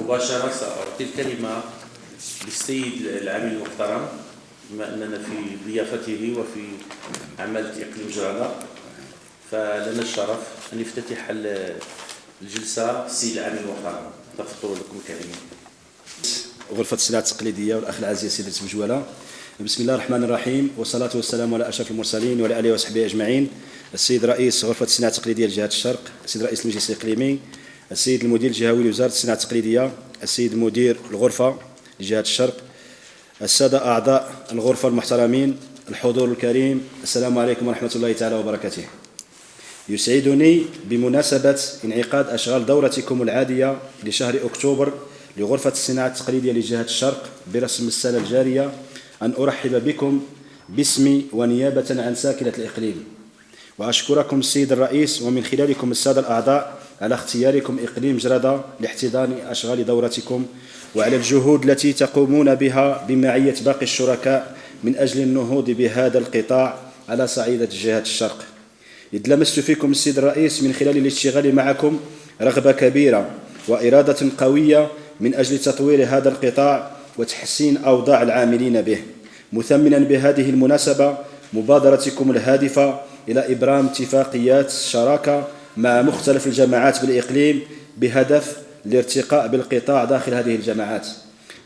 مباشرة سأعطي الكلمة للسيد العامل المحترم، بما أننا في ضيافته وفي عمل إقليم جرادة، فلنا الشرف أن يفتتح الجلسة السيد العامل المحترم. تفضلوا لكم الكلمة. غرفة الصناعة التقليدية والأخ العزيز سيد بوجوالة. بسم الله الرحمن الرحيم، والصلاة والسلام على أشرف المرسلين وعلى آله وصحبه أجمعين. السيد رئيس غرفة الصناعة التقليدية لجهة الشرق، السيد رئيس المجلس الإقليمي، السيد المدير الجهوي لوزارة الصناعة التقليدية، السيد مدير الغرفة لجهة الشرق، السادة أعضاء الغرفة المحترمين، الحضور الكريم، السلام عليكم ورحمة الله تعالى وبركاته. يسعدني بمناسبة انعقاد أشغال دورتكم العادية لشهر أكتوبر لغرفة الصناعة التقليدية لجهة الشرق برسم السنة الجارية أن أرحب بكم باسمي ونيابة عن ساكنة الإقليم، وأشكركم السيد الرئيس ومن خلالكم السادة الأعضاء على اختياركم إقليم جرادة لاحتضان أشغال دورتكم، وعلى الجهود التي تقومون بها بمعية باقي الشركاء من أجل النهوض بهذا القطاع على صعيد جهة الشرق. إذ لمست فيكم السيد الرئيس من خلال الاشتغال معكم رغبة كبيرة وإرادة قوية من أجل تطوير هذا القطاع وتحسين أوضاع العاملين به، مثمنا بهذه المناسبة مبادرتكم الهادفة إلى إبرام اتفاقيات شراكة مع مختلف الجماعات بالإقليم بهدف الارتقاء بالقطاع داخل هذه الجماعات.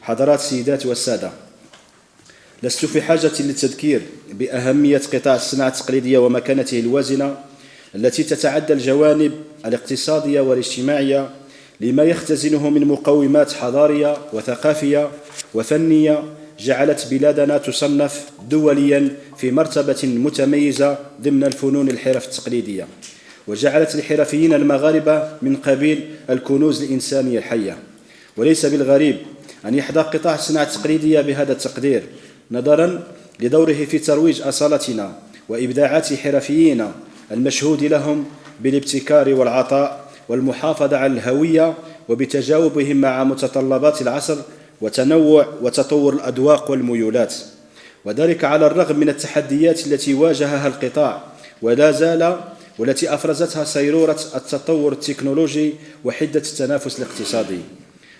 حضرات السيدات والسادة، لست في حاجة للتذكير بأهمية قطاع الصناعة التقليدية ومكانته الوازنة التي تتعدى الجوانب الاقتصادية والاجتماعية لما يختزنه من مقومات حضارية وثقافية وفنية جعلت بلادنا تصنف دوليا في مرتبة متميزة ضمن الفنون الحرف التقليدية، وجعلت الحرفيين المغاربة من قبيل الكنوز الإنسانية الحية. وليس بالغريب أن يحظى قطاع الصناعة التقليدية بهذا التقدير نظرا لدوره في ترويج أصالتنا وإبداعات حرفيين المشهود لهم بالابتكار والعطاء والمحافظة على الهوية وبتجاوبهم مع متطلبات العصر وتنوع وتطور الأذواق والميولات، وذلك على الرغم من التحديات التي واجهها القطاع ولا زال والتي أفرزتها سيرورة التطور التكنولوجي وحدة التنافس الاقتصادي.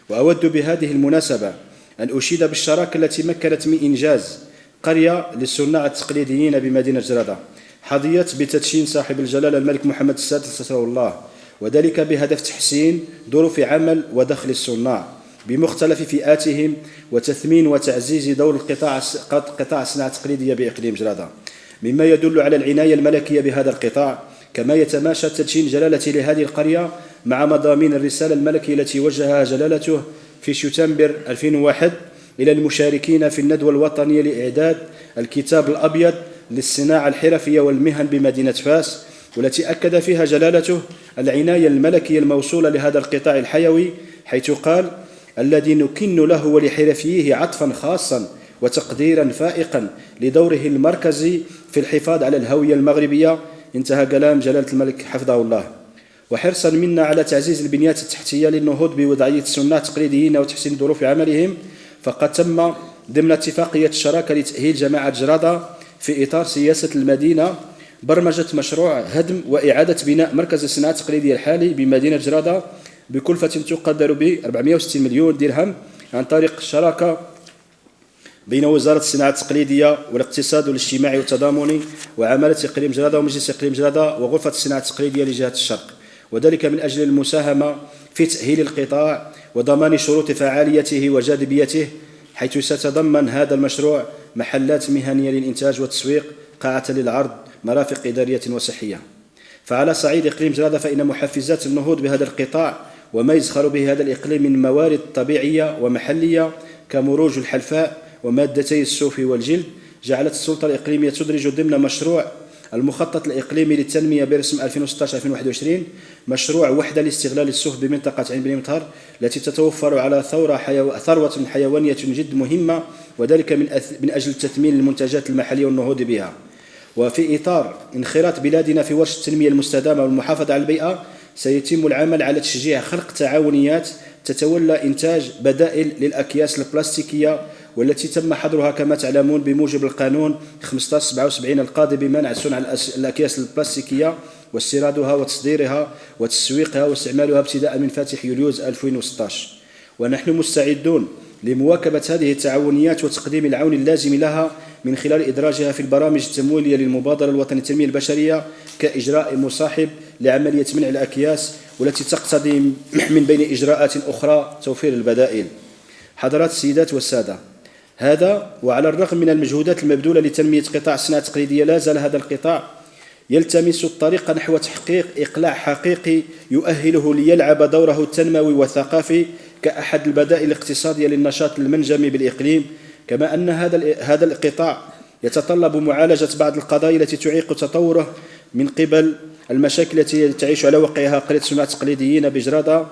وأود بهذه المناسبة أن أشيد بالشراكة التي مكنت من إنجاز قرية للصناع التقليديين بمدينة جرادة حظيت بتدشين صاحب الجلالة الملك محمد السادس رحمه الله، وذلك بهدف تحسين ظروف عمل ودخل الصناع بمختلف فئاتهم وتثمين وتعزيز دور قطاع الصناعة التقليدية بإقليم جرادة، مما يدل على العناية الملكية بهذا القطاع، كما يتماشى تدشين جلالته لهذه القرية مع مضامين الرسالة الملكية التي وجهها جلالته في شتنبر 2001 إلى المشاركين في الندوة الوطنية لإعداد الكتاب الأبيض للصناعة الحرفية والمهن بمدينة فاس، والتي أكد فيها جلالته العناية الملكية الموصولة لهذا القطاع الحيوي، حيث قال: الذي نكن له ولحرفيه عطفا خاصا وتقديرا فائقا لدوره المركزي في الحفاظ على الهوية المغربية. انتهى كلام جلالة الملك حفظه الله. وحرصا منا على تعزيز البنيات التحتية للنهوض بوضعية الصناع التقليديين وتحسين ظروف عملهم، فقد تم ضمن اتفاقية الشراكة لتأهيل جماعة جرادة في إطار سياسة المدينة برمجة مشروع هدم وإعادة بناء مركز الصناعة التقليدية الحالي بمدينة جرادة بكلفة تقدر ب 460 مليون درهم عن طريق الشراكة بين وزارة الصناعة التقليدية والاقتصاد الاجتماعي والتضامني وعمالة إقليم جرادة ومجلس إقليم جرادة وغرفة الصناعة التقليدية لجهة الشرق، وذلك من أجل المساهمة في تأهيل القطاع وضمان شروط فعاليته وجاذبيته، حيث سيتضمن هذا المشروع محلات مهنية للإنتاج والتسويق، قاعة للعرض، مرافق إدارية وصحية. فعلى صعيد إقليم جرادة فإن محفزات النهوض بهذا القطاع وما يزخر به هذا الإقليم من موارد طبيعية ومحلية كمروج الحلفاء ومادتي الصوف والجلد جعلت السلطة الإقليمية تدرج ضمن مشروع المخطط الإقليمي للتنمية برسم 2016-2021 مشروع وحدة لاستغلال الصوف بمنطقة عين بن مطهر التي تتوفر على ثروة حيوانية جد مهمة، وذلك من أجل تثمين المنتجات المحلية والنهوض بها. وفي إطار انخراط بلادنا في ورش التنمية المستدامة والمحافظة على البيئة سيتم العمل على تشجيع خلق تعاونيات تتولى إنتاج بدائل للأكياس البلاستيكية، والتي تم حظرها كما تعلمون بموجب القانون 1577 القاضي بمنع صنع الأكياس البلاستيكية واستيرادها وتصديرها وتسويقها واستعمالها ابتداء من فاتح يوليوز 2016. ونحن مستعدون لمواكبة هذه التعاونيات وتقديم العون اللازم لها من خلال إدراجها في البرامج التمويلية للمبادرة الوطنية للتنمية البشرية كإجراء مصاحب لعملية منع الأكياس، والتي تقتضي من بين إجراءات أخرى توفير البدائل. حضرات السيدات والسادة، هذا وعلى الرغم من المجهودات المبذولة لتنمية قطاع الصناعة التقليدية، لا زال هذا القطاع يلتمس الطريق نحو تحقيق إقلاع حقيقي يؤهله ليلعب دوره التنموي والثقافي كأحد البدائل الاقتصادية للنشاط المنجمي بالإقليم، كما أن هذا القطاع يتطلب معالجة بعض القضايا التي تعيق تطوره من قبل المشاكل التي تعيش على وقعها قرية الصناع التقليديين بجرادة،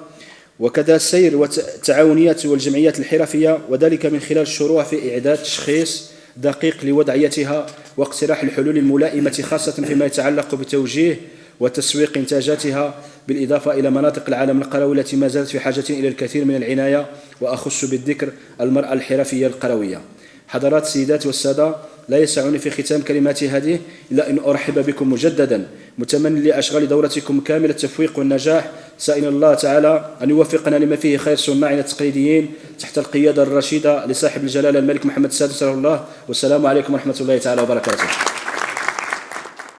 وكذا السير والتعاونيات والجمعيات الحرفية، وذلك من خلال الشروع في إعداد تشخيص دقيق لوضعيتها واقتراح الحلول الملائمة، خاصة فيما يتعلق بتوجيه وتسويق إنتاجاتها، بالإضافة إلى مناطق العالم القروي التي ما زالت في حاجة إلى الكثير من العناية، وأخص بالذكر المرأة الحرفية القروية. حضرات السيدات والسادة، لا يسعني في ختام كلماتي هذه إلا أن أرحب بكم مجددا، متمنى لأشغال دورتكم كامل التفويق والنجاح، سائلا الله تعالى أن يوفقنا لما فيه خير صناعنا التقليديين تحت القيادة الرشيدة لصاحب الجلالة الملك محمد السادس رحمه الله. والسلام عليكم ورحمة الله تعالى وبركاته.